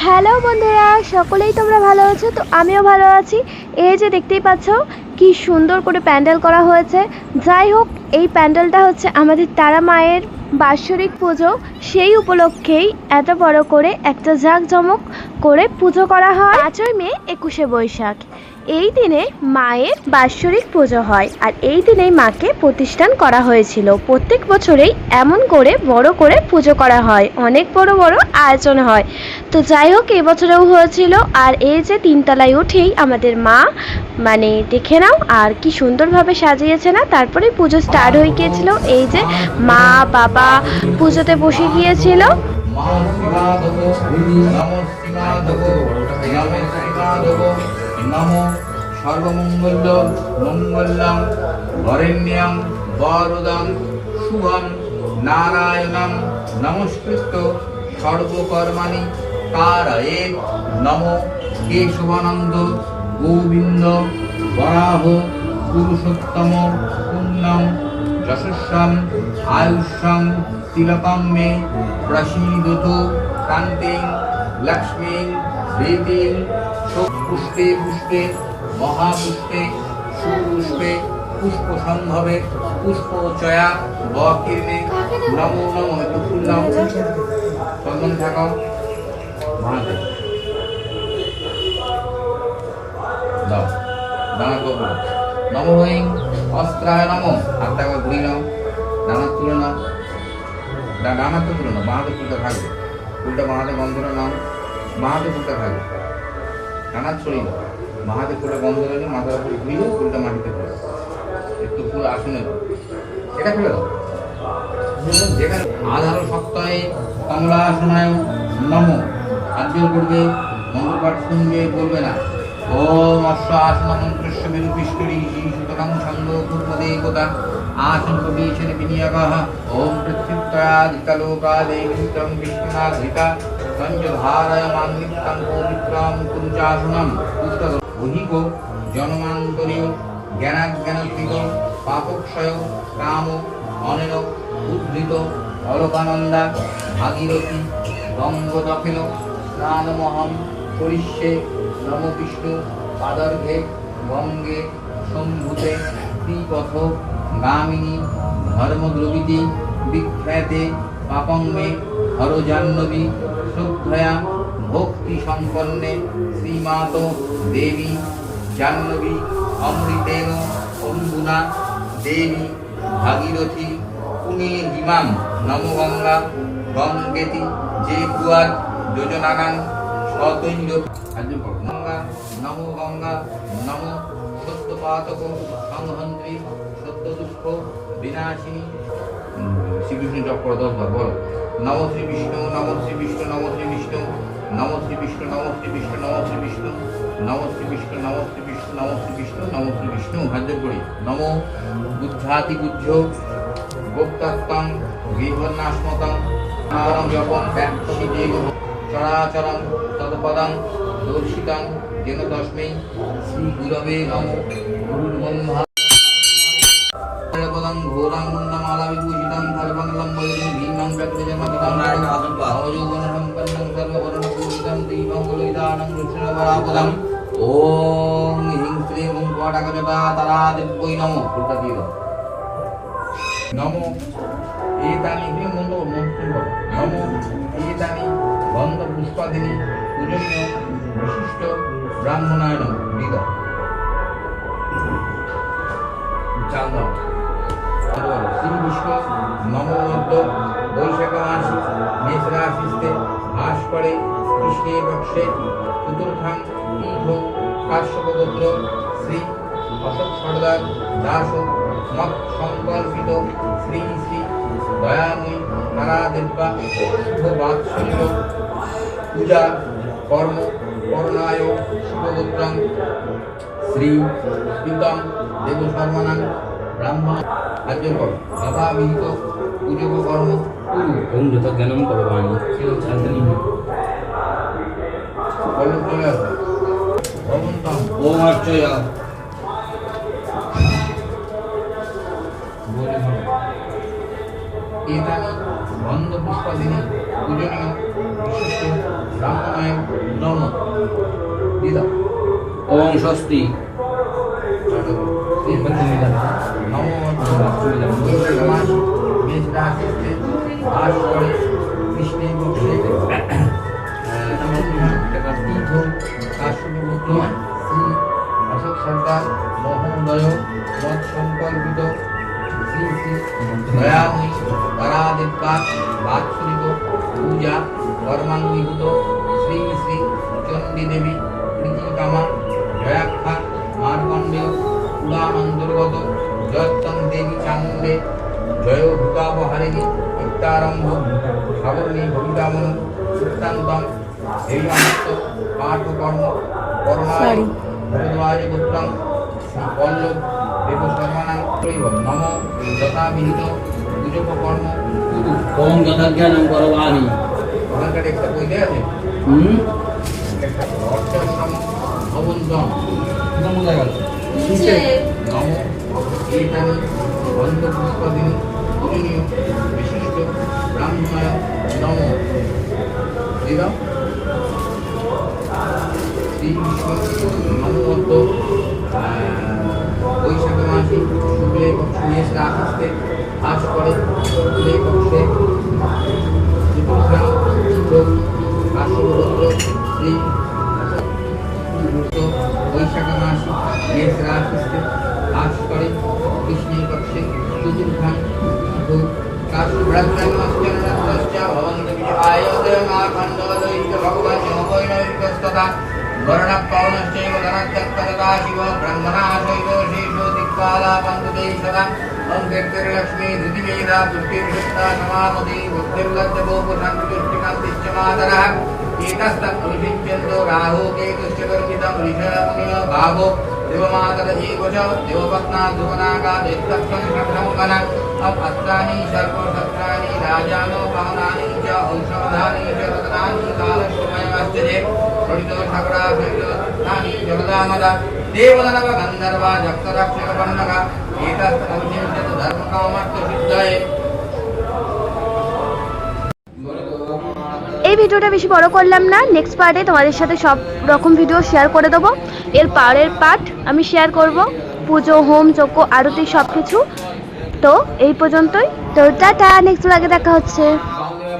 Hello বন্ধুরা, সকলেই তোমরা ভালো আছো? তো আমিও ভালো আছি। এই যে দেখতেই পাচ্ছ কি সুন্দর করে প্যান্ডেল করা হয়েছে। যাই হোক, এই প্যান্ডেলটা হচ্ছে আমাদের তারা মায়ের বাৎসরিক পুজো। সেই উপলক্ষেই এত বড় করে একটা জাঁকজমক করে পুজো করা হয়। 5ই মে 21শে বৈশাখ এই দিনে মায়ের বাৎসরিক পুজো হয়, আর এই দিনেই মাকে প্রতিষ্ঠান করা হয়েছিল। প্রত্যেক বছরেই এমন করে বড় করে পুজো করা হয়, অনেক বড় বড় আয়োজন হয়। তো যাই হোক, এবছরেও হয়েছিল। আর এই যে 3তলায় উঠেই আমাদের মা, মানে দেখে নাও আর কি সুন্দরভাবে সাজিয়েছে না। তারপরে পুজো স্টার্ট হয়ে গিয়েছিল। এই যে মা বাবা পুজোতে বসে গিয়েছিল। নমো সর্বমঙ্গল মঙ্গলং বরেণ্যং বরদং শুভং নারায়ণং নমস্কৃত্য সর্বকর্মাণি কারয়েৎ। নমো কেশবানন্দ গোবিন্দ বরাহ পুরুষোত্তম পুণ্যং যশস্বং আয়ুষ্যং তিলকং মে প্রসীদতু কান্তিং লক্ষ্মীং ধৃতিং পুষ্পে পুষ্পে মহাপুষ্পে সুপুষ্পে পুষ্পসম্ভবে পুষ্পচয়া বকীর্ণে নমো নমো। একটু ফুল নাও, চন্দন থাকাও মহাদেব দাও দানা করবো। নমো হইং অস্ত্রায় নমো। হাতটা ঘুরি নাও, দানা তুলে নাও, ডানা তো তুলে নাও। বাঁহাতে ফুলটা থাকবে, ফুলটা বাঁহাতে বন্ধ করে নাও। বাঁহাতে ফুলটা থাকবে, ডানা ছড়িয়ে নাও। বাঁহাতে ফুলটা বন্ধ করে নিয়ে মাথার উপরে ঘুরিয়ে ফুলটা মাটিতে ফেলে দাও। একটু ফুল আসনে দাও, এটা ফেলে দাও। যেখানে আধার সপ্তাহে কমলা আসনায় নমো। হাত জোর করবে, মন্ত্রপাঠ শুনবে, বলবে না। ওম অশ্ব আসন মন্ত্রস্য মেরু পিষ্টরি সুতরাং ছন্দ পূর্বদেবতা আসন কবিশন বিনিয়োগঃ। ওম পৃথিবীত্রয়াধিকলোকাদেবীত্রং বিষ্ণুনাথিতা পঞ্চধারয় মান্বিত্তং পবিত্রং কুঞ্চাসনম। অধিক জনমান্তরীয় জ্ঞানাজ্ঞানকৃত পাপক্ষয় কাম অনেন উদ্ধৃত অলোকানন্দা ভাগীরথী গঙ্গদখিল স্নানমহম করিষ্যে। নম বিষ্ণু পাদর্ঘে গঙ্গে সম্ভূতে শ্রীপথ গামিনী ধর্মদ্রবিতি বিখ্যাতে পাপঙ্গে হরজাহ্নবী শ্রদ্ধয়া ভক্তি সম্পন্নে শ্রীমাত দেবী জাহ্নবী অমৃতেন অম্বুনা দেবী ভাগীরথী পুনে হিমাং। নম গঙ্গা গঙ্গেতি যে কুয়ার যোজনাগান সতৈল। গঙ্গা নম গঙ্গা নম সত্যপাতক সংহন্ত্রী সত্য দুঃখ বিনাশিনী। শ্রীবিষ্ণু জপ করো 10 বার, বলো নম শ্রী বিষ্ণু নম শ্রী বিষ্ণু নম শ্রী বিষ্ণু নম শ্রী বিষ্ণু নম শ্রী বিষ্ণু নম শ্রী বিষ্ণু নম শ্রী বিষ্ণু নম শ্রী বিষ্ণু নম শ্রী বিষ্ণু নম শ্রী বিষ্ণু। হাত করি। নম বুদ্ধাতি বুদ্ধ গোপ্তাত্তং গৃহনাশমতং নারং জপং ব্যাক্ষিদেব চরাচরং তৎপদং দর্শিতং যেন তস্मै শ্রী গুরবে নমঃ। গুরুর্ব্রহ্মা পদং ঘোরং মুন্ডমালা বিভূষিতং সর্বমঙ্গলং বৈরং ভীমং ব্যক্তিজনমতিতং নবযৌবনসম্পন্নং সর্ববর্ণপূজিতং দীপঙ্গলইদানং কৃষ্ণবরাপদং। ওম হিং শ্রীং হুং কটাকজটা তারা দিব্যৈ নমঃ। ফুলটা দিয়ে দাও। নমো এতানি মন্ত্র নমো এতানি গন্ধ পুষ্পাদিনী পূজনীয় বিশিষ্ট ব্রাহ্মণায় নমঃ। দিয়ে দাও, চাল দাও। শ্রী বিষ্ণু নবমধ্য বৈশাখ মাস মেষ রাশিতে বাস করে। কৃষ্ণের পক্ষে চতুর্থাং তীর্থ কাশ্যপগোত্র শ্রী অশোক সর্দার দাস মত সংকল্পিত শ্রী শ্রী দয়াময়ী তারা দেব্যা শুভ বাৎসল্য পূজা কর্ম করণায় শুভগোত্রং শ্রী প্রীতম দেবশর্মানাং ব্রাহ্মণ। আর্য কর যথাবিহিত পূজক কর্ম কুরু। ওম যত জ্ঞানম করবাণী ছাত্রী বলো চলে আসো। ভবন্তম ওম অর্চয়া এতানি গন্ধ পুষ্পাদিনী পূজনীয় বিশিষ্ট ব্রাহ্মণায় নম দিদা ওম স্বস্তি অশোক সরকার মহোদয় মত সংকল্পিত শ্রী শ্রী দয়াময়ী তারাদেবকার বাৎসরিক পূজা কর্মাঙ্গীভূত শ্রী শ্রী চণ্ডী দেবী প্রীতিকামা জয়াখ্যা মার্কণ্ডেয় পুরাণ অন্তর্গত জয়ত্তম দেবী চামুণ্ডে জয় ভূতাপহারিণী ইত্যারম্ভ সাবর্ণী ভবিতামন উত্তান্তম দেবীমাত্র পাঠকর্ম কর্মায় ভরদ্বাজ পুত্রং শ্রী পল্লব দেবশর্মাণাং নম যথাবিহিত পূজককর্ম কুরু। ওম যথাজ্ঞানং করবামি। ওখানকার একটা বই দেয়া আছে অর্চাশ্রম ভবন্তম নম এখানে অন্ধপুষ্পাদিনী পূজনীয় বিশিষ্ট ব্রাহ্মণায় নম দিদা শ্রী নমোত্ত বৈশাখ মাসে শুক্লে পক্ষে রাখতে আশ করে শুক্লে পক্ষে শ্রী বৈশাখ মাসে রাখতে আশ করে কৃষ্ণের পক্ষে চতুর্থান वर्णपावनश्चैव धनत्यक्तदा शिव ब्रह्मणाशैव शेषो दिक्पालापन्तते सदा ॐ कीर्तिर्लक्ष्मी धृतिवेदा पुष्टिर्वृत्ता समामति बुद्धिर्लज्जभोपशान्तिष्टिकान्तिश्च मातरः एतस्तत्पुरुषिञ्चन्दो राहो केतुश्च गर्भितं ऋषमुनियो भावो देवमातर एव च देवपत्ना सुवनागा दैत्यक्षं शब्दमुगन अस्त्राणि सर्वशस्त्राणि राजानो पावनानि च औषधानि च रत्नानि कालश्रमयमश्च ये प्रणितो ठाकुरानि जगदामदा देवदानव गन्धर्वा जक्षरक्षकवर्णक एतस्तमुचिञ्चत् धर्मकामर्थसिद्धये। এই ভিডিওটা বেশি বড় করলাম না, নেক্সট পার্টে তোমাদের সাথে সব রকম ভিডিও শেয়ার করে দেবো। এর পরের পার্ট আমি শেয়ার করব পুজো, হোম, যজ্ঞ, আরতি সব কিছু। তো এই পর্যন্তই। তো টাটা, নেক্সট ব্লগে দেখা হচ্ছে।